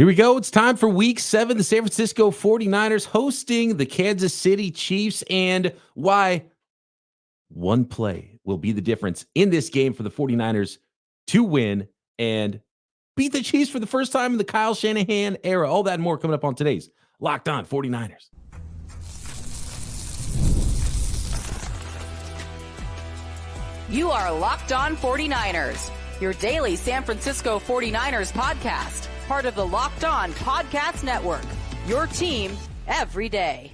Here we go. It's time for week 7. The San Francisco 49ers hosting the Kansas City Chiefs, and why one play will be the difference in this game for the 49ers to win and beat the Chiefs for the first time in the Kyle Shanahan era. All that and more coming up on today's Locked On 49ers. You are Locked On 49ers, your daily San Francisco 49ers podcast. Part of the Locked On Podcast Network, your team every day.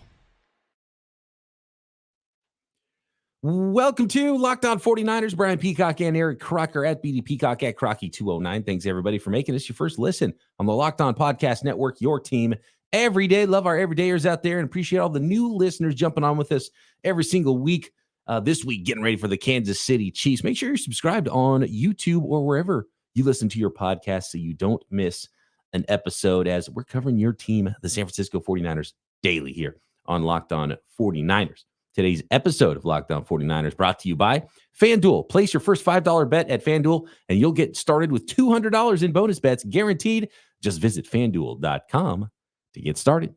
Welcome to Locked On 49ers. Brian Peacock and Eric Crocker at BD Peacock at Crocky209. Thanks, everybody, for making this your first listen on the Locked On Podcast Network, your team every day. Love our everydayers out there and appreciate all the new listeners jumping on with us every single week. This week, getting ready for the Kansas City Chiefs. Make sure you're subscribed on YouTube or wherever you listen to your podcast so you don't miss an episode, as we're covering your team, the San Francisco 49ers, daily here on Locked On 49ers. Today's episode of Locked On 49ers brought to you by FanDuel. Place your first $5 bet at FanDuel, and you'll get started with $200 in bonus bets guaranteed. Just visit FanDuel.com to get started.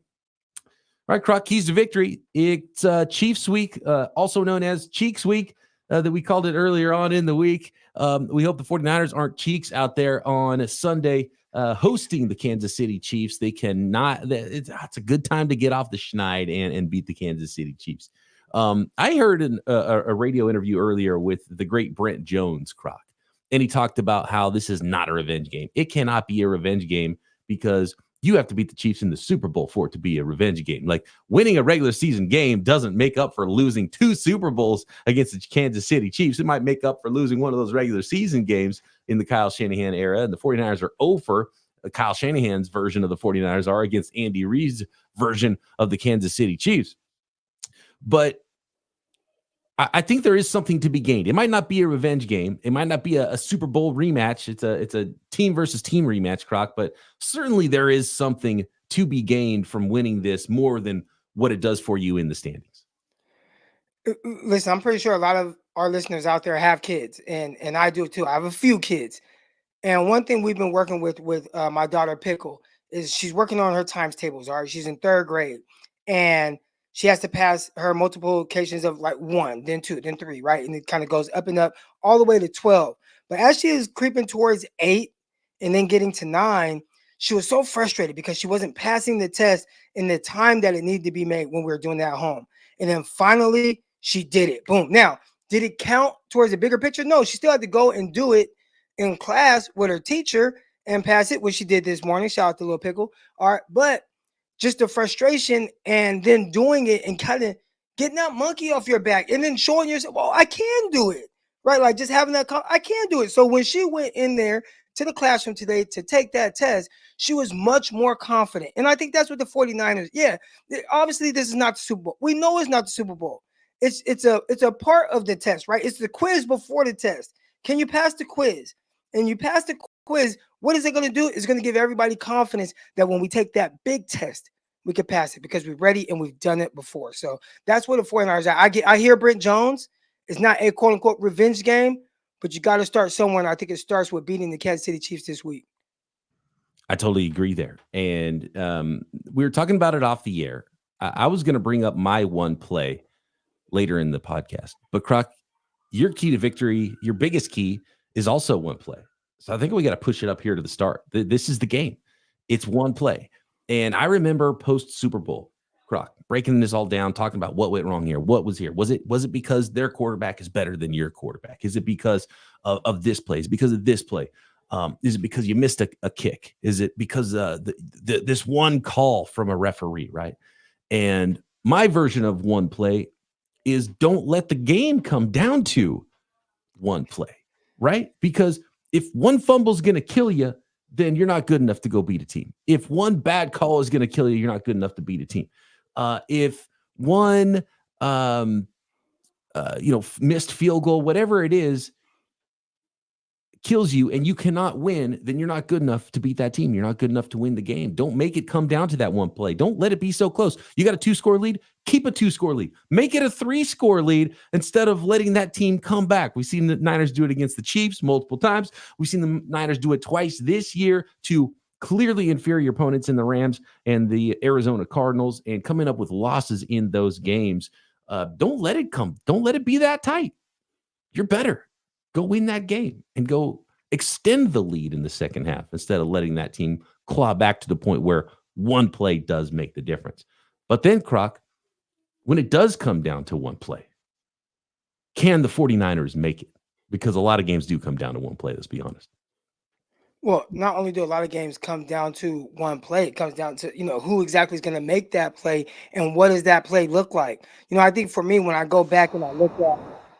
All right, Croc, keys to victory. It's Chiefs week, also known as Cheeks week, that we called it earlier on in the week. We hope the 49ers aren't cheeks out there on Sunday hosting the Kansas City Chiefs. They cannot. It's a good time to get off the schneid and beat the Kansas City Chiefs. I heard a radio interview earlier with the great Brent Jones, Croc, and he talked about how this is not a revenge game. It cannot be a revenge game because you have to beat the Chiefs in the Super Bowl for it to be a revenge game. Like, winning a regular season game doesn't make up for losing 2 Super Bowls against the Kansas City Chiefs. It might make up for losing one of those regular season games in the Kyle Shanahan era. And the 49ers are over. Kyle Shanahan's version of the 49ers are against Andy Reid's version of the Kansas City Chiefs. But I think there is something to be gained. It might not be a revenge game. It might not be a Super Bowl rematch. It's a team versus team rematch, Croc, but certainly there is something to be gained from winning this more than what it does for you in the standings. Listen, I'm pretty sure a lot of our listeners out there have kids, and I do too. I have a few kids. And one thing we've been working with my daughter Pickle is she's working on her times tables. All right, she's in 3rd grade, and she has to pass her multiplications of like 1, then 2, then 3, right? And it kind of goes up and up all the way to 12. But as she is creeping towards 8 and then getting to 9, she was so frustrated because she wasn't passing the test in the time that it needed to be made when we were doing that at home. And then finally, she did it. Boom. Now, did it count towards the bigger picture? No, she still had to go and do it in class with her teacher and pass it, which she did this morning. Shout out to Little Pickle. All right, but just the frustration and then doing it and kind of getting that monkey off your back and then showing yourself, oh, I can do it, right? Like just having that, I can do it. So when she went in there to the classroom today to take that test, she was much more confident. And I think that's what the 49ers, obviously this is not the Super Bowl. We know it's not the Super Bowl. It's a part of the test, right? It's the quiz before the test. Can you pass the quiz? And you pass the quiz, what is it going to do? It's going to give everybody confidence that when we take that big test, we can pass it because we're ready and we've done it before. So that's where the 49ers are. I hear Brent Jones. It's not a quote-unquote revenge game, but you got to start somewhere, and I think it starts with beating the Kansas City Chiefs this week. I totally agree there. And we were talking about it off the air. I was going to bring up my one play later in the podcast. But, Croc, your key to victory, your biggest key, is also one play. So I think we got to push it up here to the start. This is the game. It's one play. And I remember post-Super Bowl, Croc, breaking this all down, talking about what went wrong here, what was here. Was it because their quarterback is better than your quarterback? Is it because of this play? Is it because of this play? Is it because you missed a kick? Is it because this one call from a referee, right? And my version of one play is don't let the game come down to one play, right? Because if one fumble is going to kill you, then you're not good enough to go beat a team. If one bad call is going to kill you, you're not good enough to beat a team. If one, missed field goal, whatever it is, kills you and you cannot win, then you're not good enough to beat that team. You're not good enough to win the game. Don't make it come down to that one play. Don't let it be so close. You got a 2-score lead, keep a 2-score lead. Make it a 3-score lead instead of letting that team come back. We've seen the Niners do it against the Chiefs multiple times. We've seen the Niners do it twice this year to clearly inferior opponents in the Rams and the Arizona Cardinals and coming up with losses in those games. Don't let it be that tight. You're better. Go win that game and go extend the lead in the second half instead of letting that team claw back to the point where one play does make the difference. But then, Croc, when it does come down to one play, can the 49ers make it? Because a lot of games do come down to one play, let's be honest. Well, not only do a lot of games come down to one play, it comes down to, who exactly is going to make that play and what does that play look like? I think for me, when I go back and I look at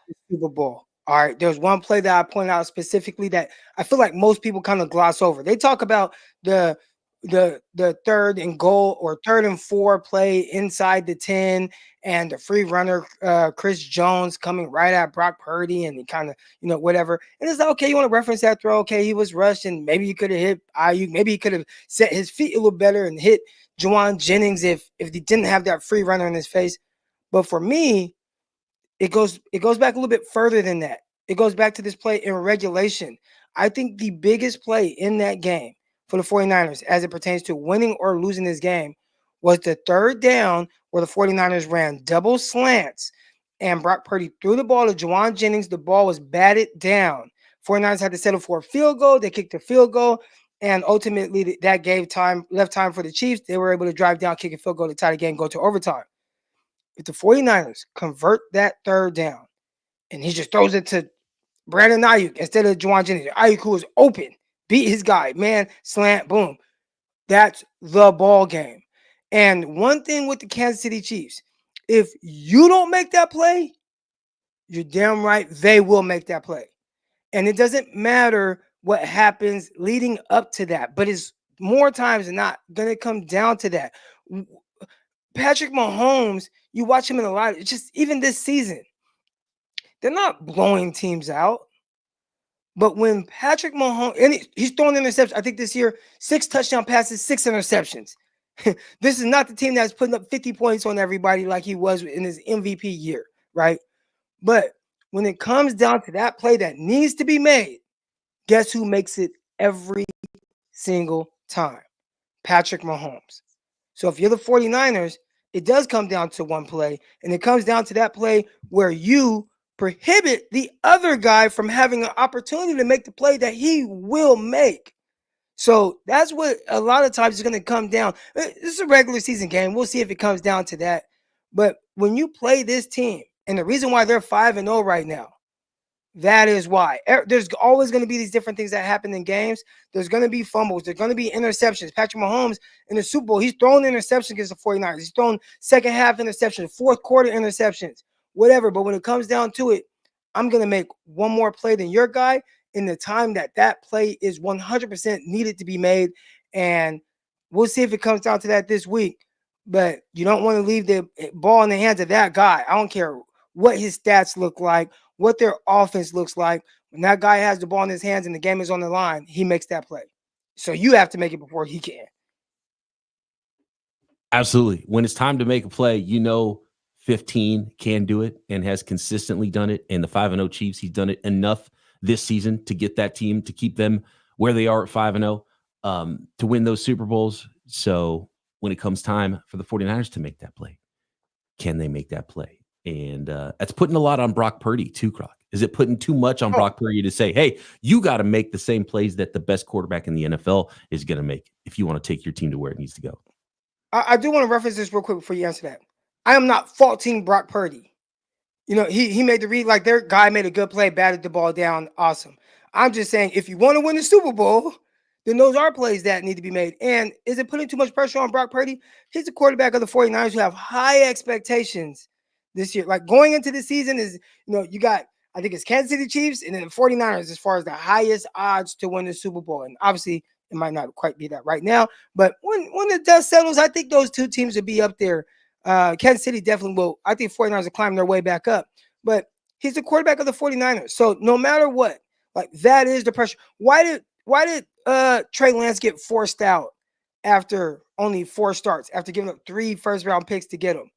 the Super Bowl, all right, there's one play that I point out specifically that I feel like most people kind of gloss over. They talk about the 3rd and goal or 3rd and 4 play inside the 10 and the free runner, Chris Jones coming right at Brock Purdy and he kind of, whatever. And it's like, okay, you want to reference that throw? Okay, he was rushed and maybe he could have hit Ayuk. Maybe he could have set his feet a little better and hit Juwan Jennings if he didn't have that free runner in his face. But for me, it goes back a little bit further than that. It goes back to this play in regulation. I think the biggest play in that game for the 49ers as it pertains to winning or losing this game was the 3rd down where the 49ers ran double slants and Brock Purdy threw the ball to Juwan Jennings. The ball was batted down. 49ers had to settle for a field goal. They kicked a field goal, and ultimately that left time for the Chiefs. They were able to drive down, kick a field goal to tie the game, go to overtime. If the 49ers convert that 3rd down and he just throws it to Brandon Ayuk instead of Juwan Jennings, Ayuk, who was open, beat his guy, man, slant, boom. That's the ball game. And one thing with the Kansas City Chiefs, if you don't make that play, you're damn right they will make that play. And it doesn't matter what happens leading up to that, but it's more times than not going to come down to that. Patrick Mahomes, you watch him in a lot, it's just even this season, they're not blowing teams out. But when Patrick Mahomes, and he's throwing interceptions, I think this year, 6 touchdown passes, 6 interceptions. This is not the team that's putting up 50 points on everybody like he was in his MVP year, right? But when it comes down to that play that needs to be made, guess who makes it every single time? Patrick Mahomes. So if you're the 49ers, it does come down to one play, and it comes down to that play where you prohibit the other guy from having an opportunity to make the play that he will make. So that's what a lot of times is going to come down. This is a regular season game. We'll see if it comes down to that. But when you play this team, and the reason why they're 5-0 right now, that is why. There's always going to be these different things that happen in games. There's going to be fumbles. There's going to be interceptions. Patrick Mahomes in the Super Bowl, he's throwing interceptions against the 49ers. He's throwing second half interceptions, fourth quarter interceptions, whatever. But when it comes down to it, I'm going to make one more play than your guy in the time that play is 100% needed to be made. And we'll see if it comes down to that this week. But you don't want to leave the ball in the hands of that guy. I don't care what his stats look like, what their offense looks like. When that guy has the ball in his hands and the game is on the line, he makes that play. So you have to make it before he can. Absolutely. When it's time to make a play, 15 can do it and has consistently done it. And the 5-0 Chiefs, he's done it enough this season to get that team, to keep them where they are at 5-0, to win those Super Bowls. So when it comes time for the 49ers to make that play, can they make that play? And that's putting a lot on Brock Purdy too, Croc. Is it putting too much on Brock Purdy to say, hey, you got to make the same plays that the best quarterback in the NFL is going to make if you want to take your team to where it needs to go? I do want to reference this real quick before you answer that. I am not faulting Brock Purdy. He made the read, like their guy made a good play, batted the ball down. Awesome. I'm just saying, if you want to win the Super Bowl, then those are plays that need to be made. And is it putting too much pressure on Brock Purdy? He's the quarterback of the 49ers who have high expectations this year. Like going into the season is, you got, I think it's Kansas City Chiefs and then the 49ers as far as the highest odds to win the Super Bowl. And obviously it might not quite be that right now, but when the dust settles, I think those two teams will be up there. Kansas City definitely will. I think 49ers are climbing their way back up, but he's the quarterback of the 49ers. So no matter what, like that is the pressure. Why did Trey Lance get forced out after only 4 starts, after giving up 3 first-round picks to get him?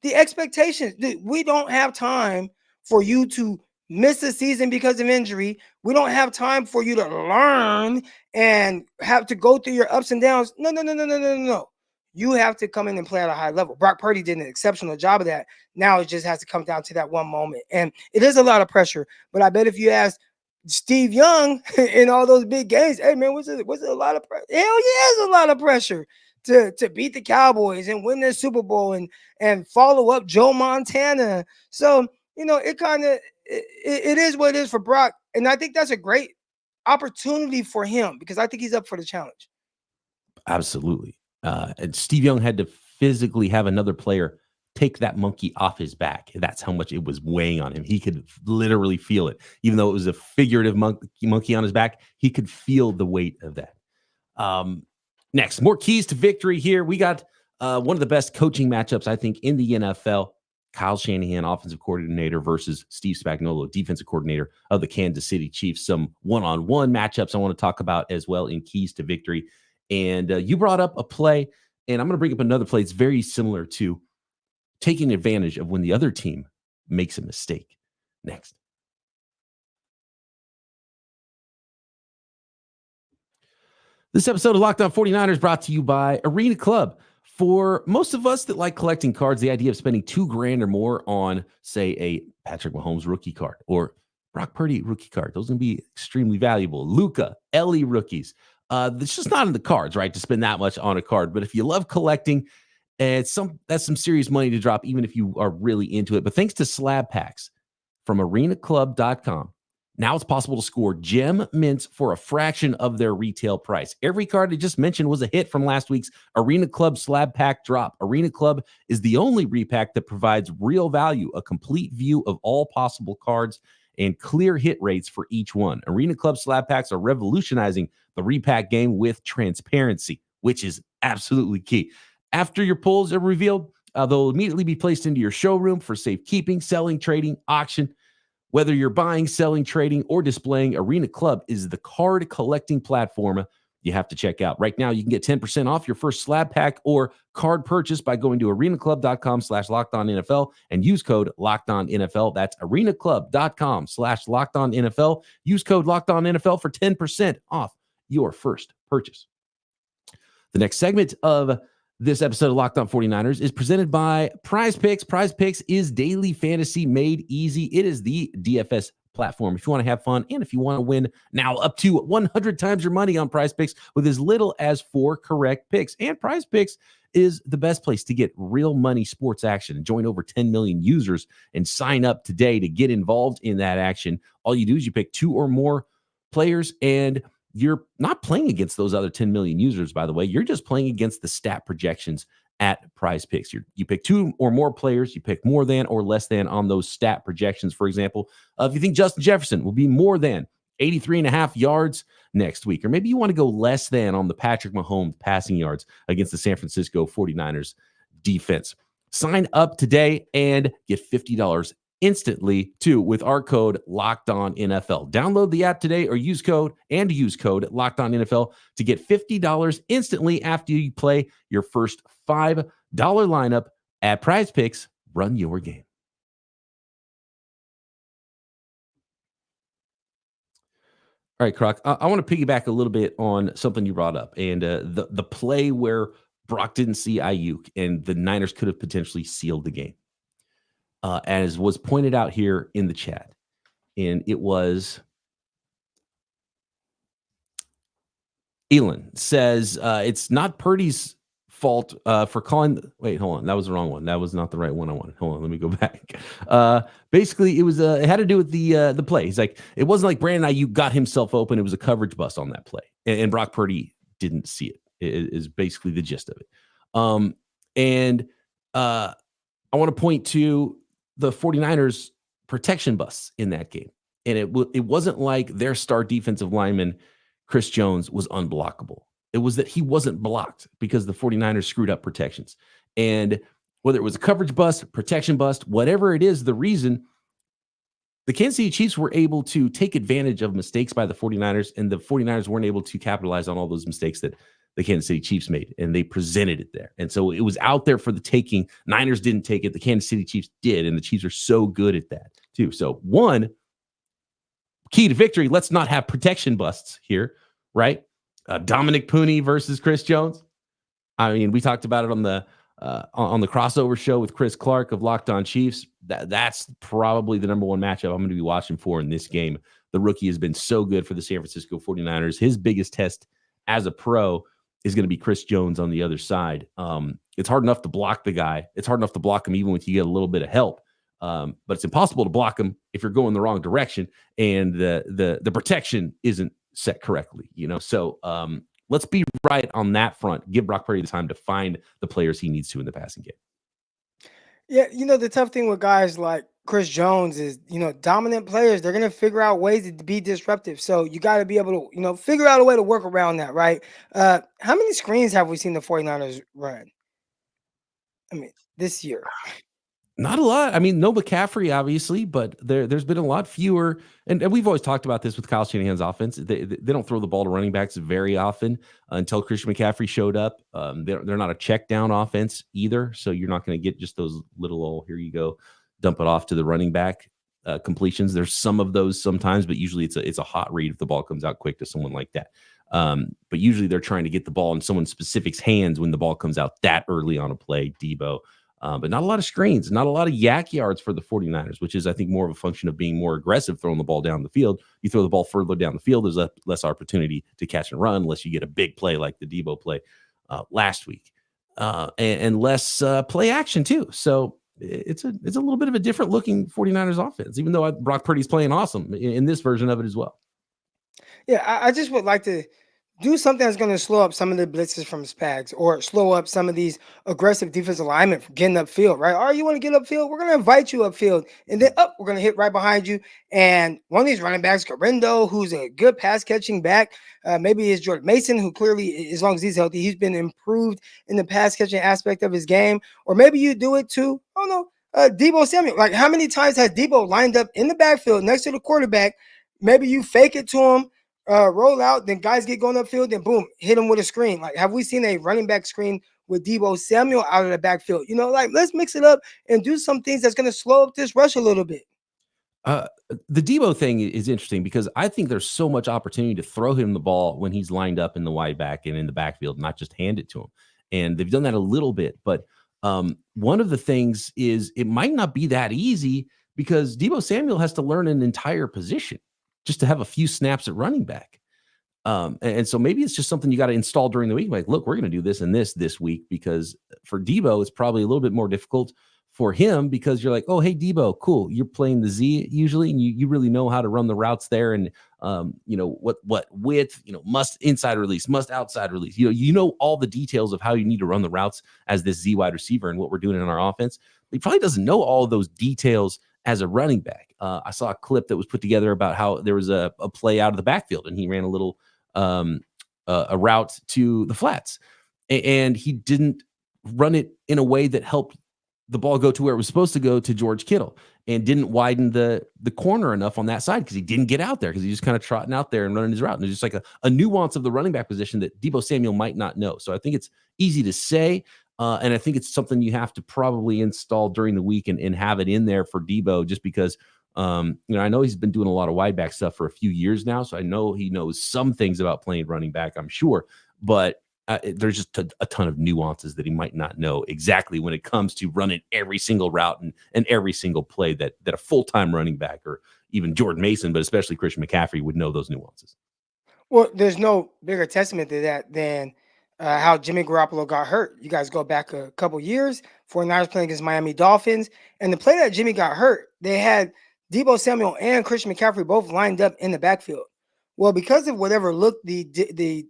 The expectations, we don't have time for you to miss a season because of injury. We don't have time for you to learn and have to go through your ups and downs. No. You have to come in and play at a high level. Brock Purdy did an exceptional job of that. Now it just has to come down to that one moment. And it is a lot of pressure. But I bet if you ask Steve Young in all those big games, hey, man, was it a lot of pressure? Hell yeah, it's a lot of pressure to beat the Cowboys and win their Super Bowl and follow up Joe Montana. So, it is what it is for Brock. And I think that's a great opportunity for him because I think he's up for the challenge. Absolutely. And Steve Young had to physically have another player take that monkey off his back. That's how much it was weighing on him. He could literally feel it. Even though it was a figurative monkey on his back, he could feel the weight of that. Next, more keys to victory here. We got one of the best coaching matchups, I think, in the NFL. Kyle Shanahan, offensive coordinator, versus Steve Spagnuolo, defensive coordinator of the Kansas City Chiefs. Some one-on-one matchups I want to talk about as well in keys to victory. And you brought up a play, and I'm going to bring up another play. It's very similar to taking advantage of when the other team makes a mistake. Next. This episode of Locked On 49ers brought to you by Arena Club. For most of us that like collecting cards, the idea of spending $2,000 or more on, say, a Patrick Mahomes rookie card or Brock Purdy rookie card, those are going to be extremely valuable. Luka, Ellie rookies. It's just not in the cards, right, to spend that much on a card. But if you love collecting, that's some serious money to drop, even if you are really into it. But thanks to slab packs from arenaclub.com, now it's possible to score gem mints for a fraction of their retail price. Every card I just mentioned was a hit from last week's Arena Club slab pack drop. Arena Club is the only repack that provides real value, a complete view of all possible cards, and clear hit rates for each one. Arena Club slab packs are revolutionizing the repack game with transparency, which is absolutely key. After your pulls are revealed, they'll immediately be placed into your showroom for safekeeping, selling, trading, auction. Whether you're buying, selling, trading, or displaying, Arena Club is the card collecting platform you have to check out. Right now, you can get 10% off your first slab pack or card purchase by going to arenaclub.com/LockedOnNFL and use code LockedOnNFL. That's arenaclub.com/LockedOnNFL. Use code LockedOnNFL for 10% off your first purchase. The next segment of this episode of Locked On 49ers is presented by PrizePicks. PrizePicks is daily fantasy made easy. It is the DFS platform if you want to have fun and if you want to win now up to 100 times your money on PrizePicks with as little as 4 correct picks. And PrizePicks is the best place to get real money sports action. Join over 10 million users and sign up today to get involved in that action. All you do is you pick 2 or more players, and you're not playing against those other 10 million users, by the way. You're just playing against the stat projections at PrizePicks. You pick 2 or more players. You pick more than or less than on those stat projections. For example, if you think Justin Jefferson will be more than 83.5 yards next week, or maybe you want to go less than on the Patrick Mahomes passing yards against the San Francisco 49ers defense. Sign up today and get $50 instantly too with our code LockedOnNFL. Download the app today or use code LockedOnNFL to get $50 instantly after you play your first $5 lineup at PrizePicks. Run your game. All right, Croc, I want to piggyback a little bit on something you brought up, and the play where Brock didn't see Ayuk and the Niners could have potentially sealed the game. As was pointed out here in the chat. And it was Elon says it's not Purdy's fault for calling. Wait, hold on. That was the wrong one. That was not the right one I wanted. Hold on. Let me go back. Basically, it was it had to do with the play. He's like, it wasn't like Brandon Ayuk got himself open. It was a coverage bust on that play. And Brock Purdy didn't see it. It is basically the gist of it. And I want to point to the 49ers protection busts in that game. And it wasn't like their star defensive lineman, Chris Jones, was unblockable. It was that he wasn't blocked because the 49ers screwed up protections. And whether it was a coverage bust, protection bust, whatever it is, the reason the Kansas City Chiefs were able to take advantage of mistakes by the 49ers, and the 49ers weren't able to capitalize on all those mistakes that the Kansas City Chiefs made, and they presented it there. And so it was out there for the taking. Niners didn't take it. The Kansas City Chiefs did, and the Chiefs are so good at that too. So one, key to victory. Let's not have protection busts here, right? Dominic Pooney versus Chris Jones. I mean, we talked about it on the crossover show with Chris Clark of Locked On Chiefs. That's probably the number one matchup I'm going to be watching for in this game. The rookie has been so good for the San Francisco 49ers. His biggest test as a pro is going to be Chris Jones on the other side. It's hard enough to block the guy. It's hard enough to block him even when you get a little bit of help. But it's impossible to block him if you're going the wrong direction and the protection isn't set correctly, So let's be right on that front. Give Brock Purdy the time to find the players he needs to in the passing game. Yeah, the tough thing with guys like Chris Jones is, dominant players, they're going to figure out ways to be disruptive. So you got to be able to, figure out a way to work around that, right? How many screens have we seen the 49ers run? I mean, this year. Not a lot. I mean, no McCaffrey, obviously, but there's been a lot fewer. And we've always talked about this with Kyle Shanahan's offense. They don't throw the ball to running backs very often until Christian McCaffrey showed up. They're not a check down offense either. So you're not going to get just those little, here you go, dump it off to the running back completions. There's some of those sometimes, but usually it's a hot read if the ball comes out quick to someone like that. But usually they're trying to get the ball in someone specific's hands when the ball comes out that early on a play, Deebo. But not a lot of screens, not a lot of yak yards for the 49ers, which is, I think, more of a function of being more aggressive throwing the ball down the field. You throw the ball further down the field, there's less opportunity to catch and run unless you get a big play like the Deebo play last week. And less play action, too. So it's a little bit of a different looking 49ers offense, even though Brock Purdy's playing awesome in this version of it as well. Yeah, I just would like to do something that's going to slow up some of the blitzes from Spags or slow up some of these aggressive defensive linemen from getting upfield, right? All right, you want to get upfield? We're going to invite you upfield, and then we're going to hit right behind you. And one of these running backs, Garindo, who's a good pass-catching back, maybe it's Jordan Mason, who clearly, as long as he's healthy, he's been improved in the pass-catching aspect of his game. Or maybe you do it to, Deebo Samuel. Like, how many times has Deebo lined up in the backfield next to the quarterback? Maybe you fake it to him, roll out, then guys get going upfield, then boom, hit him with a screen. Like, have we seen a running back screen with Deebo Samuel out of the backfield? Let's mix it up and do some things that's going to slow up this rush a little bit. The Deebo thing is interesting because I think there's so much opportunity to throw him the ball when he's lined up in the wide back and in the backfield, not just hand it to him. And they've done that a little bit. But one of the things is it might not be that easy because Deebo Samuel has to learn an entire position just to have a few snaps at running back. And so maybe it's just something you got to install during the week. Like, look, we're going to do this and this week, because for Deebo, it's probably a little bit more difficult for him because you're like, oh, hey, Deebo, cool. You're playing the Z usually, and you really know how to run the routes there. And, what width, must inside release, must outside release. You know all the details of how you need to run the routes as this Z wide receiver and what we're doing in our offense. He probably doesn't know all of those details as a running back. I saw a clip that was put together about how there was a play out of the backfield and he ran a little a route to the flats, and he didn't run it in a way that helped the ball go to where it was supposed to go to George Kittle, and didn't widen the corner enough on that side because he didn't get out there because he just kind of trotting out there and running his route. And there's just like a nuance of the running back position that Deebo Samuel might not know. So I think it's easy to say. And I think it's something you have to probably install during the week and have it in there for Deebo, just because, I know he's been doing a lot of wide back stuff for a few years now. So I know he knows some things about playing running back, I'm sure, but there's just a ton of nuances that he might not know exactly when it comes to running every single route and every single play that a full-time running back or even Jordan Mason, but especially Christian McCaffrey, would know those nuances. Well, there's no bigger testament to that than how Jimmy Garoppolo got hurt. You guys go back a couple years, 49ers playing against Miami Dolphins, and the play that Jimmy got hurt, they had Deebo Samuel and Christian McCaffrey both lined up in the backfield. Well, because of whatever look the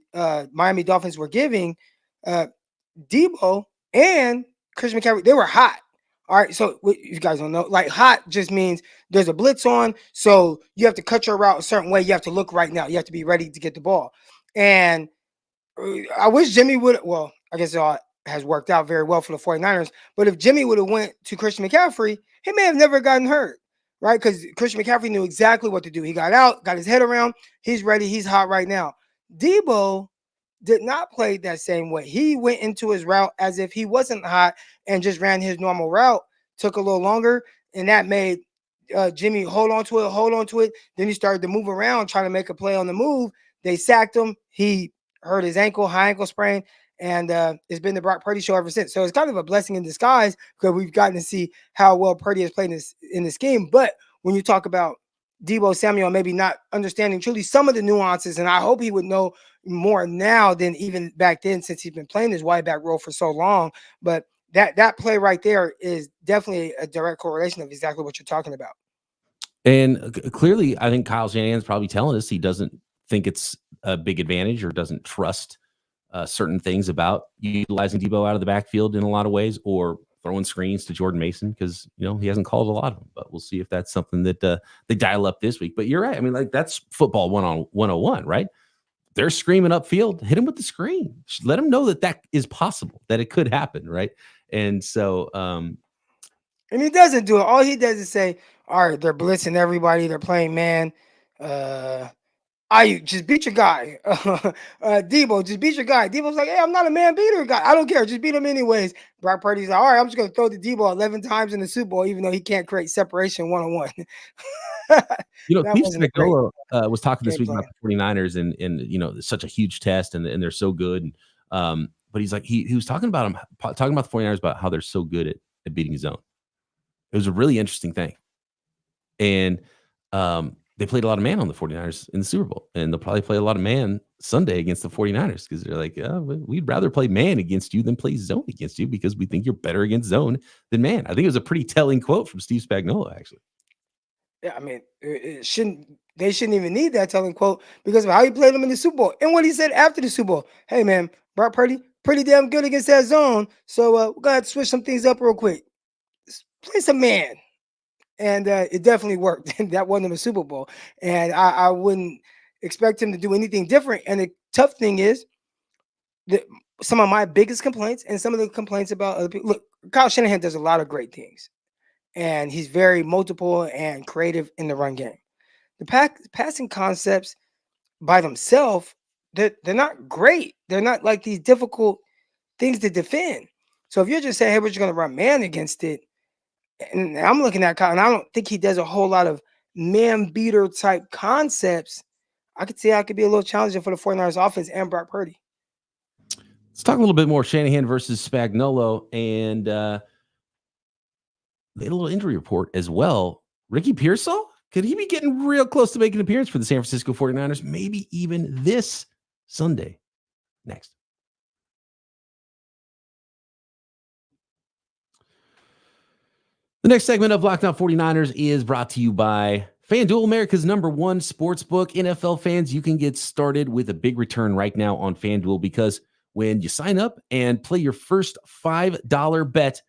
Miami Dolphins were giving, Deebo and Christian McCaffrey, they were hot. All right, so you guys don't know, like, hot just means there's a blitz on, so you have to cut your route a certain way. You have to look right now. You have to be ready to get the ball. And I wish Jimmy would, well, I guess it all has worked out very well for the 49ers, but if Jimmy would have went to Christian McCaffrey, he may have never gotten hurt, right? Because Christian McCaffrey knew exactly what to do. He got out, got his head around, he's ready, he's hot right now. Deebo did not play that same way. He went into his route as if he wasn't hot and just ran his normal route, took a little longer, and that made Jimmy, hold on to it. Then he started to move around, trying to make a play on the move. They sacked him. He hurt his high ankle sprain, and it's been the Brock Purdy show ever since. So it's kind of a blessing in disguise because we've gotten to see how well Purdy has played in this game. But when you talk about Deebo Samuel maybe not understanding truly some of the nuances, and I hope he would know more now than even back then, since he's been playing his wide back role for so long. But that play right there is definitely a direct correlation of exactly what you're talking about. And clearly, I think Kyle Shanahan's probably telling us he doesn't think it's a big advantage or doesn't trust certain things about utilizing Deebo out of the backfield in a lot of ways, or throwing screens to Jordan Mason, because he hasn't called a lot of them. But we'll see if that's something that they dial up this week. But you're right. I mean, like, that's football 101, right? They're screaming upfield, hit him with the screen. Let him know that is possible, that it could happen, right? And so, and he doesn't do it. All he does is say, all right, they're blitzing everybody. They're playing man. Just beat your guy. Deebo, just beat your guy. Deebo's like, hey, I'm not a man beater guy. I don't care. Just beat him anyways. Brock Purdy's like, all right, I'm just going to throw the Deebo 11 times in the Super Bowl, even though he can't create separation one-on-one. Steve Spagnuolo was talking this week about the 49ers and it's such a huge test and they're so good. But he's like, he was talking about the 49ers, about how they're so good at beating zone. It was a really interesting thing. And they played a lot of man on the 49ers in the Super Bowl, and they'll probably play a lot of man Sunday against the 49ers, because they're like, we'd rather play man against you than play zone against you, because we think you're better against zone than man. I think it was a pretty telling quote from Steve Spagnuolo, actually. Yeah, I mean, they shouldn't even need that telling quote because of how he played them in the Super Bowl and what he said after the Super Bowl. Hey, man, Brock Purdy, pretty damn good against that zone, so we're going to have to switch some things up real quick. Play some man. And it definitely worked. That won them a Super Bowl. And I wouldn't expect him to do anything different. And the tough thing is that some of my biggest complaints and some of the complaints about other people. Look, Kyle Shanahan does a lot of great things. And he's very multiple and creative in the run game. The passing concepts by themselves, they're not great. They're not like these difficult things to defend. So if you're just saying, hey, we're just going to run man against it, and I'm looking at Kyle, and I don't think he does a whole lot of man beater type concepts. I could see how it could be a little challenging for the 49ers offense and Brock Purdy. Let's talk a little bit more Shanahan versus Spagnuolo, and they had a little injury report as well. Ricky Piol, could he be getting real close to making an appearance for the San Francisco 49ers, maybe even this Sunday? Next. The next segment of Locked On 49ers is brought to you by FanDuel, America's #1 sportsbook. NFL fans, you can get started with a big return right now on FanDuel, because when you sign up and play your first $5 bet,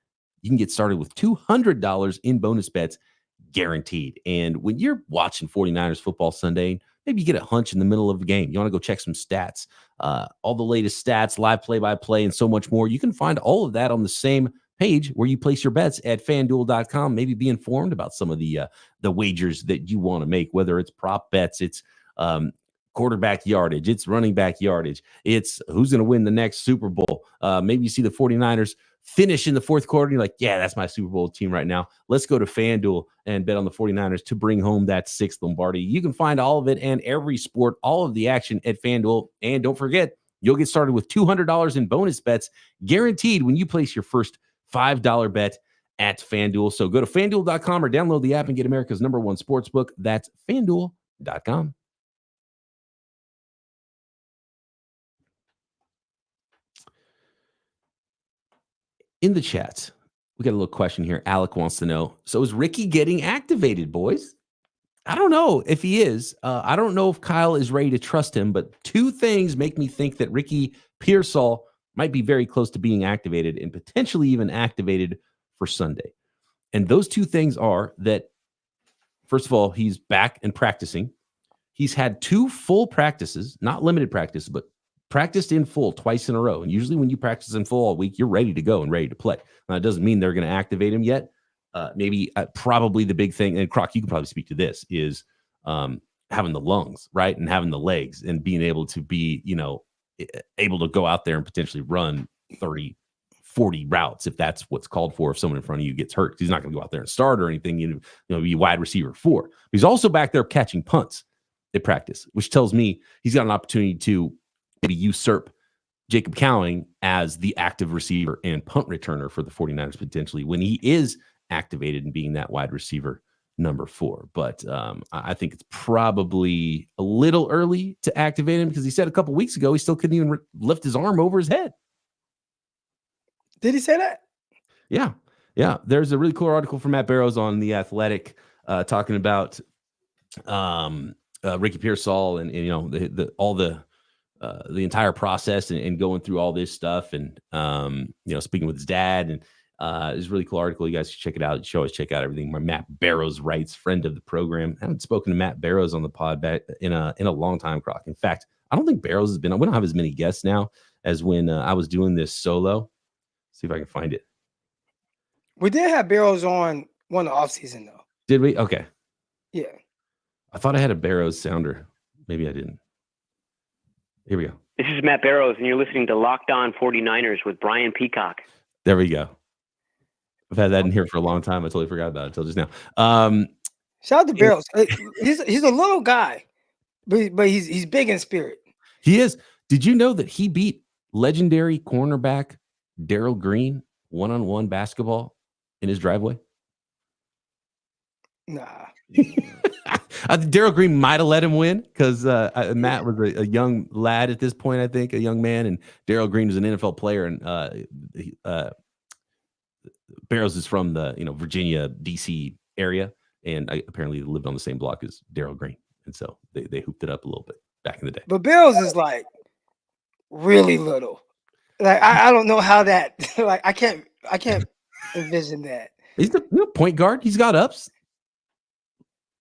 you can get started with $200 in bonus bets guaranteed. And when you're watching 49ers football Sunday, maybe you get a hunch in the middle of the game. You want to go check some stats, all the latest stats, live play-by-play, and so much more. You can find all of that on the same page where you place your bets at FanDuel.com. Maybe be informed about some of the wagers that you want to make, whether it's prop bets, it's quarterback yardage, it's running back yardage, it's who's going to win the next Super Bowl. Maybe you see the 49ers finish in the fourth quarter, and you're like, yeah, that's my Super Bowl team right now. Let's go to FanDuel and bet on the 49ers to bring home that 6th Lombardi. You can find all of it and every sport, all of the action at FanDuel. And don't forget, you'll get started with $200 in bonus bets guaranteed when you place your first $5 bet at FanDuel. So go to FanDuel.com or download the app and get America's #1 sportsbook. That's FanDuel.com. In the chat, we got a little question here. Alec wants to know, so is Ricky getting activated, boys? I don't know if he is. I don't know if Kyle is ready to trust him, but two things make me think that Ricky Piol might be very close to being activated and potentially even activated for Sunday. And those two things are that, first of all, he's back and practicing. He's had 2 full practices, not limited practice, but practiced in full twice in a row. And usually when you practice in full all week, you're ready to go and ready to play. Now, it doesn't mean they're going to activate him yet. Probably the big thing, and Croc, you can probably speak to this, is having the lungs, right? And having the legs and being able to be, able to go out there and potentially run 30, 40 routes if that's what's called for if someone in front of you gets hurt. He's not going to go out there and start or anything. You know, be wide receiver 4. He's also back there catching punts at practice, which tells me he's got an opportunity to maybe usurp Jacob Cowing as the active receiver and punt returner for the 49ers potentially when he is activated and being that wide receiver number 4. But I think it's probably a little early to activate him because he said a couple weeks ago he still couldn't even lift his arm over his head. Did he say that? Yeah. There's a really cool article from Matt Barrows on The Athletic talking about Ricky Piol and you know all the entire process and going through all this stuff and you know, speaking with his dad, and it's a really cool article. You guys should check it out. You should always check out everything Matt Barrows writes, friend of the program. I haven't spoken to Matt Barrows on the pod back in a long time, Croc. In fact, I don't think Barrows has been. We don't have as many guests now as when I was doing this solo. See if I can find it. We did have Barrows on one off season though. Did we? Okay. Yeah. I thought I had a Barrows sounder. Maybe I didn't. Here we go. This is Matt Barrows, and you're listening to Locked On 49ers with Brian Peacock. There we go. I've had that in here for a long time. I totally forgot about it until just now. Shout out to Barrows. He's a little guy, but he's big in spirit. He is. Did you know that he beat legendary cornerback Darrell Green one-on-one basketball in his driveway? Nah. I think Darrell Green might have let him win because Matt was a young lad at this point, I think, a young man, and Darrell Green was an NFL player, and Barrows is from the Virginia, D.C. area, and I apparently lived on the same block as Darrell Green, and so they hooped it up a little bit back in the day. But Barrows is like really little. Like I don't know how that. Like I can't envision that. He's the point guard. He's got ups.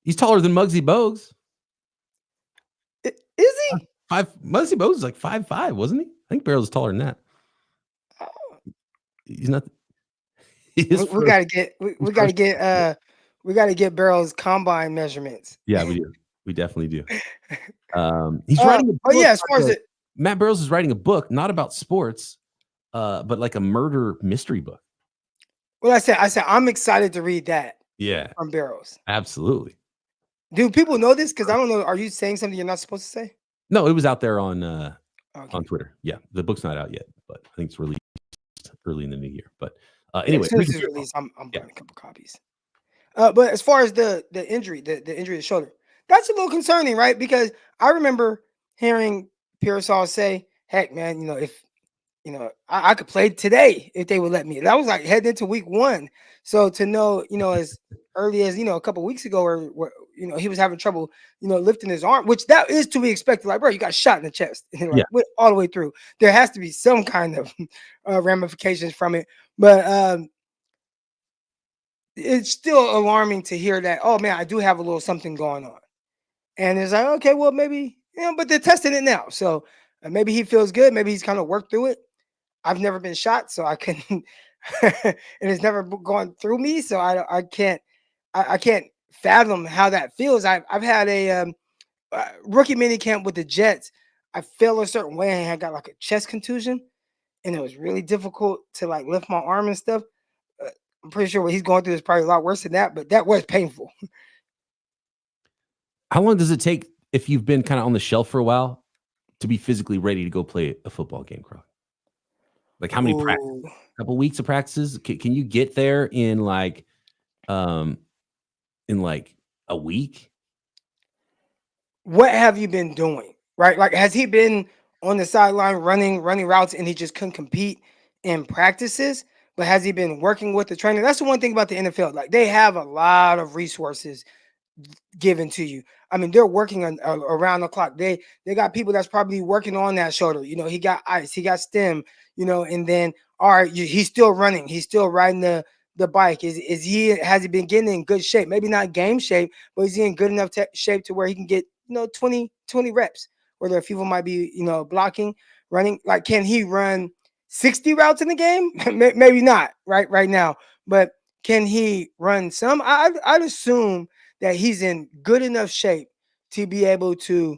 He's taller than Muggsy Bogues. Is he? Muggsy Bogues is like 5'5", wasn't he? I think Barrows is taller than that. He's not. We gotta get Barrows combine measurements. Yeah, we do. We definitely do. He's writing a book. Oh yeah, as far as Matt Barrows is writing a book, not about sports, but like a murder mystery book. Well, I said I'm excited to read that. Yeah, from Barrows. Absolutely. Do people know this? Because I don't know. Are you saying something you're not supposed to say? No, it was out there on Twitter. Yeah, the book's not out yet, but I think it's released early in the new year. But anyway, as soon as it's released, I'm buying a couple copies. But as far as the injury, the injury to the shoulder, that's a little concerning, right? Because I remember hearing Pearsall say, "Heck, man, if I could play today if they would let me." That was like heading into week 1. So to know, as early as a couple of weeks ago, or he was having trouble, lifting his arm, which that is to be expected. Like, bro, you got shot in the chest, went all the way through. There has to be some kind of ramifications from it, but it's still alarming to hear that. Oh man, I do have a little something going on, and it's like, okay, well maybe, but they're testing it now, so maybe he feels good. Maybe he's kind of worked through it. I've never been shot, so I couldn't, and it's never gone through me, so I can't fathom how that feels. I've had a rookie mini camp with the Jets. I fell a certain way and I got like a chest contusion, and it was really difficult to like lift my arm and stuff. I'm pretty sure what he's going through is probably a lot worse than that, but that was painful. How long does it take if you've been kind of on the shelf for a while to be physically ready to go play a football game, Croc? Like how many practices? A couple weeks of practices? Can you get there in like a week? What have you been doing? Right? Like, has he been on the sideline running routes and he just couldn't compete in practices? But has he been working with the trainer? That's the one thing about the NFL. Like, they have a lot of resources given to you. I mean, they're working on around the clock. They got people that's probably working on that shoulder. He got ice, he got stem, and then all right, he's still running, he's still riding the bike. Has he been getting in good shape? Maybe not game shape, but is he in good enough shape to where he can get 20 reps? Where there are people might be blocking, running. Like, can he run 60 routes in the game? Maybe not right now, but can he run some? I'd assume that he's in good enough shape to be able to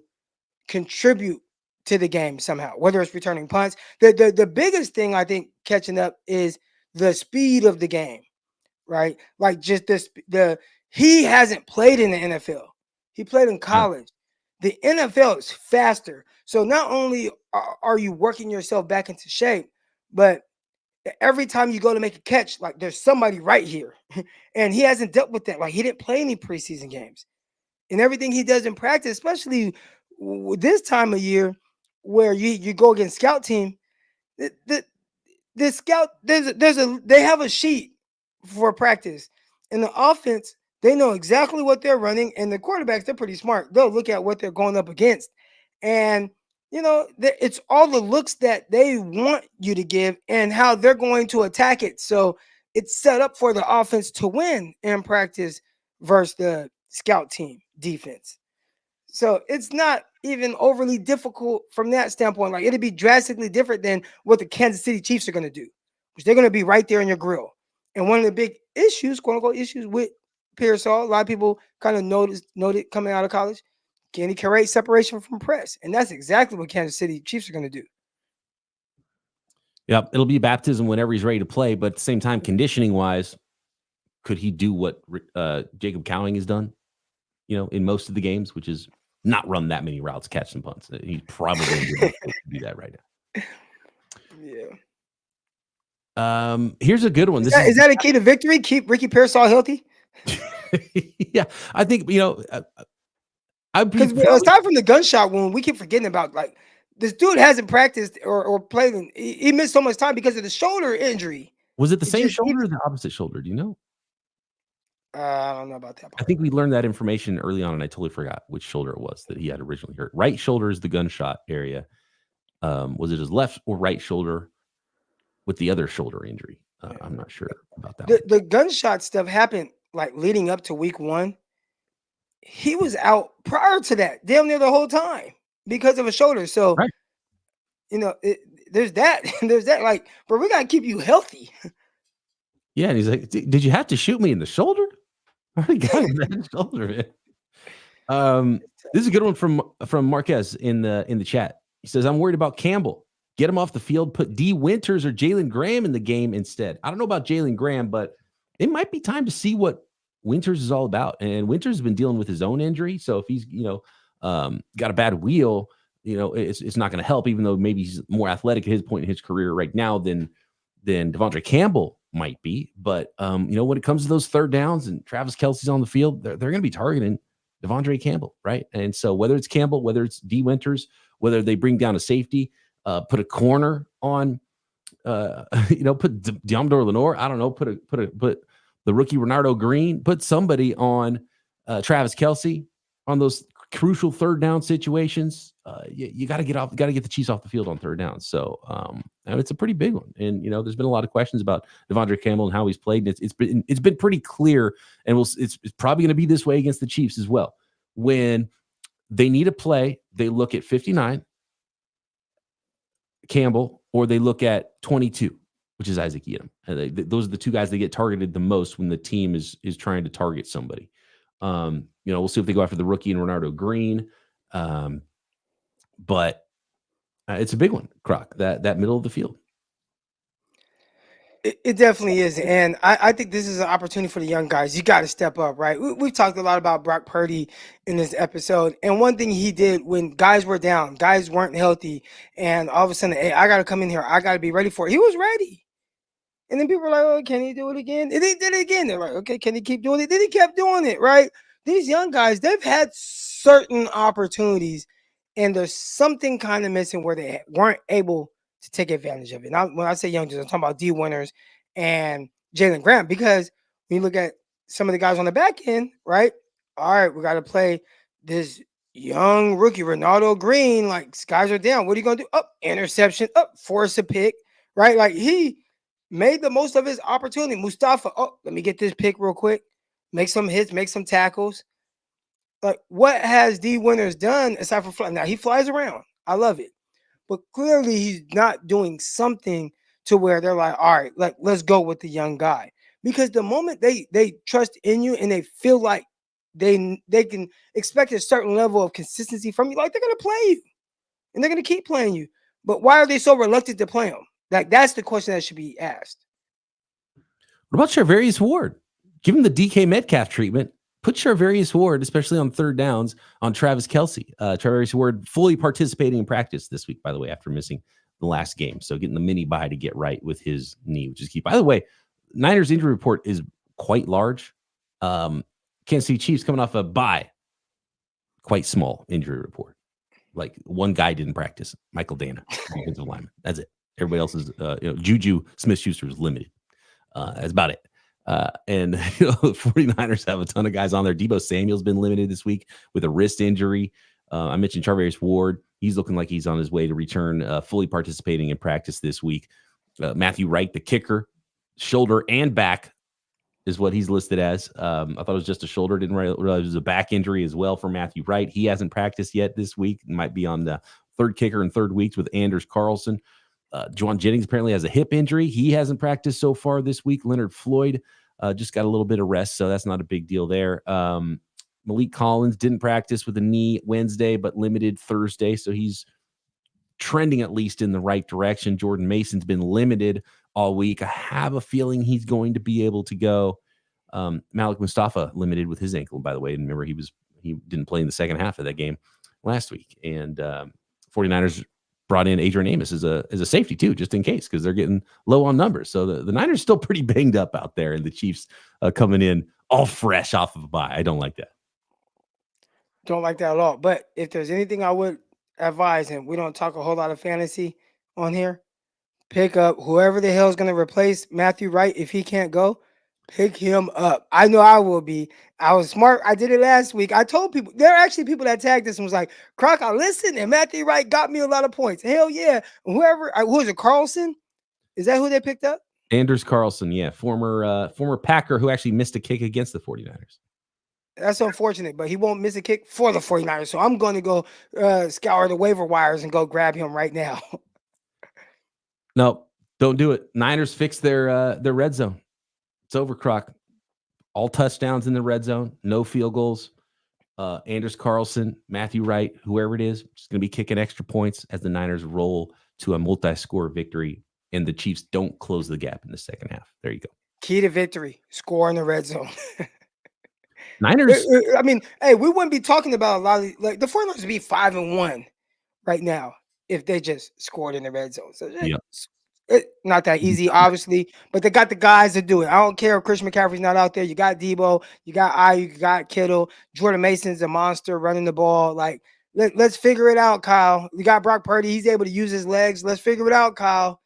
contribute to the game somehow, whether it's returning punts. The biggest thing I think catching up is the speed of the game, right? Like just he hasn't played in the NFL. He played in college. The NFL is faster. So not only are you working yourself back into shape, but every time you go to make a catch, like there's somebody right here. And he hasn't dealt with that. Like he didn't play any preseason games. And everything he does in practice, especially this time of year where you go against scout team, the scout, they have a sheet for practice. And the offense, they know exactly what they're running. And the quarterbacks, they're pretty smart. They'll look at what they're going up against. And, it's all the looks that they want you to give and how they're going to attack it. So it's set up for the offense to win in practice versus the scout team defense. So it's not even overly difficult from that standpoint. Like it'd be drastically different than what the Kansas City Chiefs are going to do, which they're going to be right there in your grill. And one of the big issues, quote unquote, issues with Pearsall, a lot of people kind of noted coming out of college, can he create separation from press? And that's exactly what Kansas City Chiefs are going to do. Yep, it'll be baptism whenever he's ready to play. But at the same time, conditioning wise, could he do what Jacob Cowing has done? In most of the games, which is not run that many routes, catch some punts. He's probably going to do that right now. Yeah. Here's a good one. Is that a key to victory? Keep Ricky Pearsall healthy? Yeah, I think because aside from the gunshot wound, we keep forgetting about like this dude hasn't practiced or played. He missed so much time because of the shoulder injury. Was it the same shoulder or the opposite shoulder? Do you know? I don't know about that part. I think we learned that information early on, and I totally forgot which shoulder it was that he had originally hurt. Right shoulder is the gunshot area. Was it his left or right shoulder with the other shoulder injury? I'm not sure about that. The gunshot stuff happened like leading up to week 1. He was out prior to that, damn near the whole time because of a shoulder. So, right. There's that. There's that. Like, bro, we gotta keep you healthy. Yeah, and he's like, "Did you have to shoot me in the shoulder?" I already got him in the shoulder, man. This is a good one from Marquez in the chat. He says, "I'm worried about Campbell. Get him off the field. Put D. Winters or Jalen Graham in the game instead." I don't know about Jalen Graham, but it might be time to see what Winters is all about. And Winters has been dealing with his own injury, so if he's got a bad wheel, it's not going to help. Even though maybe he's more athletic at his point in his career right now than DeAndre Campbell might be. But when it comes to those third downs and Travis Kelce's on the field, they're going to be targeting DeAndre Campbell, right? And so whether it's Campbell, whether it's D. Winters, whether they bring down a safety, put a corner on, put Deommodore Lenoir, I don't know, put the rookie Renardo Green, put somebody on Travis Kelce on those crucial third down situations. You got to get the Chiefs off the field on third down. So it's a pretty big one. And there's been a lot of questions about DeAndre Campbell and how he's played. And it's been pretty clear, and it's probably going to be this way against the Chiefs as well. When they need a play, they look at 59 Campbell, or they look at 22, which is Isaac Yiadom. And those are the two guys that get targeted the most when the team is trying to target somebody. We'll see if they go after the rookie and Renardo Green. But it's a big one, Croc, that middle of the field. It definitely is. And I think this is an opportunity for the young guys. You got to step up, right? We've talked a lot about Brock Purdy in this episode. And one thing he did when guys were down, guys weren't healthy, and all of a sudden, hey, I got to come in here. I got to be ready for it. He was ready. And then people were like, oh, can he do it again? And he did it again. They're like, okay, can he keep doing it? Then he kept doing it, right? These young guys, they've had certain opportunities, and there's something kind of missing where they weren't able to take advantage of it. Now, when I say young, I'm talking about D. Winters and Jalen Graham, because when you look at some of the guys on the back end, right? All right, we got to play this young rookie, Renardo Green. Like, guys are down. What are you going to do? Up, interception, up, force a pick, right? Like, he made the most of his opportunity. Mustafa, let me get this pick real quick. Make some hits, make some tackles. Like, what has D. Winters done aside from flying? Now, he flies around. I love it. But clearly he's not doing something to where they're like, all right, like, let's go with the young guy. Because the moment they trust in you and they feel like they can expect a certain level of consistency from you, like, they're going to play you. and they're going to keep playing you. But why are they so reluctant to play him? Like, that's the question that should be asked. What about Charvarius Ward? Give him the DK Metcalf treatment. Put Charvarius Ward, especially on third downs, on Travis Kelce. Charvarius Ward fully participating in practice this week, by the way, after missing the last game. So getting the mini bye to get right with his knee, which is key. By the way, Niners injury report is quite large. Kansas City Chiefs coming off a bye. Quite small injury report. Like one guy didn't practice, Michael Dana, defensive lineman. That's it. Everybody else is, Juju Smith-Schuster is limited. That's about it. And the 49ers have a ton of guys on there. Deebo Samuel's been limited this week with a wrist injury. I mentioned Charvarius Ward. He's looking like he's on his way to return, fully participating in practice this week. Matthew Wright, the kicker, shoulder and back is what he's listed as. I thought it was just a shoulder. Didn't realize it was a back injury as well for Matthew Wright. He hasn't practiced yet this week. Might be on the third kicker in third weeks with Anders Carlson. Juwan Jennings apparently has a hip injury. He hasn't practiced so far this week. Leonard Floyd just got a little bit of rest, so that's not a big deal there. Malik Collins didn't practice with a knee Wednesday, but limited Thursday, so he's trending at least in the right direction. Jordan Mason's been limited all week. I have a feeling he's going to be able to go. Malik Mustafa limited with his ankle, by the way. And remember, he didn't play in the second half of that game last week. And 49ers brought in Adrian Amos as a safety too, just in case, because they're getting low on numbers. So the Niners still pretty banged up out there, and the Chiefs coming in all fresh off of a bye. I don't like that. Don't like that at all. But if there's anything I would advise, and we don't talk a whole lot of fantasy on here, pick up whoever the hell is going to replace Matthew Wright. If he can't go, pick him up. I know I will be. I was smart. I did it last week. I told people, there are actually people that tagged this and was like, Croc, I listened, and Matthew Wright got me a lot of points. Hell yeah. Who was it, Carlson? Is that who they picked up? Anders Carlson, yeah. Former Packer who actually missed a kick against the 49ers. That's unfortunate, but he won't miss a kick for the 49ers. So I'm going to go scour the waiver wires and go grab him right now. No, don't do it. Niners fixed their red zone. It's over, Croc. All touchdowns in the red zone, no field goals. Anders Carlson, Matthew Wright, whoever it is going to be kicking extra points as the Niners roll to a multi-score victory, and the Chiefs don't close the gap in the second half. There you go. Key to victory, score in the red zone. Niners. I mean, hey, we wouldn't be talking about a lot of like the 49ers would be 5-1 right now if they just scored in the red zone. So not that easy, obviously, but they got the guys to do it. I don't care if Christian McCaffrey's not out there. You got Deebo, you got Ayuk, you got Kittle. Jordan Mason's a monster running the ball. Like, let's figure it out, Kyle. You got Brock Purdy. He's able to use his legs. Let's figure it out, Kyle.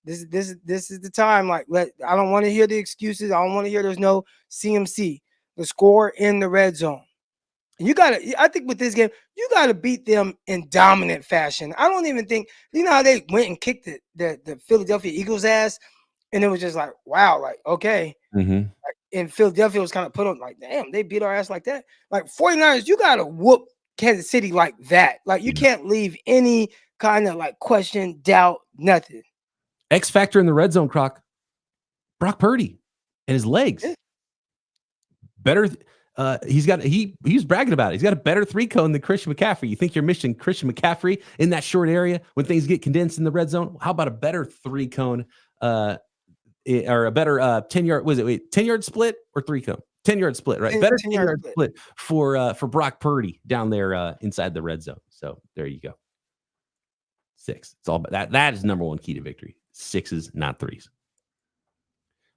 This is the time. Like, I don't want to hear the excuses. I don't want to hear there's no CMC. The score in the red zone. And I think with this game, you got to beat them in dominant fashion. I don't even think, you know how they went and kicked the Philadelphia Eagles ass, and it was just like, wow, like, okay. Mm-hmm. Like, and Philadelphia was kind of put on like, damn, they beat our ass like that. Like 49ers, you got to whoop Kansas City like that. Like, you can't leave any kind of like question, doubt, nothing. X factor in the red zone, Croc. Brock Purdy and his legs. Yeah. Better. He was bragging about it. He's got a better 3-cone than Christian McCaffrey. You think you're missing Christian McCaffrey in that short area when things get condensed in the red zone? How about a better 3-cone or a better 10-yard? Was it 10-yard split or 3-cone? 10-yard split, right? Better 10-yard split for Brock Purdy down there inside the red zone. So there you go. 6. It's all about that. That is number one key to victory. 6s, not 3s.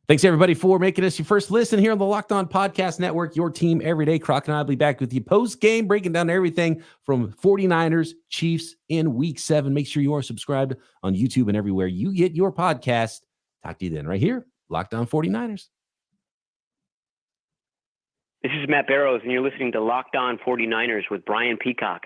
Thanks, everybody, for making us your first listen here on the Locked On Podcast Network, your team every day. Croc and I will be back with you post-game, breaking down everything from 49ers, Chiefs in Week 7. Make sure you are subscribed on YouTube and everywhere you get your podcast. Talk to you then right here, Locked On 49ers. This is Matt Barrows, and you're listening to Locked On 49ers with Brian Peacock.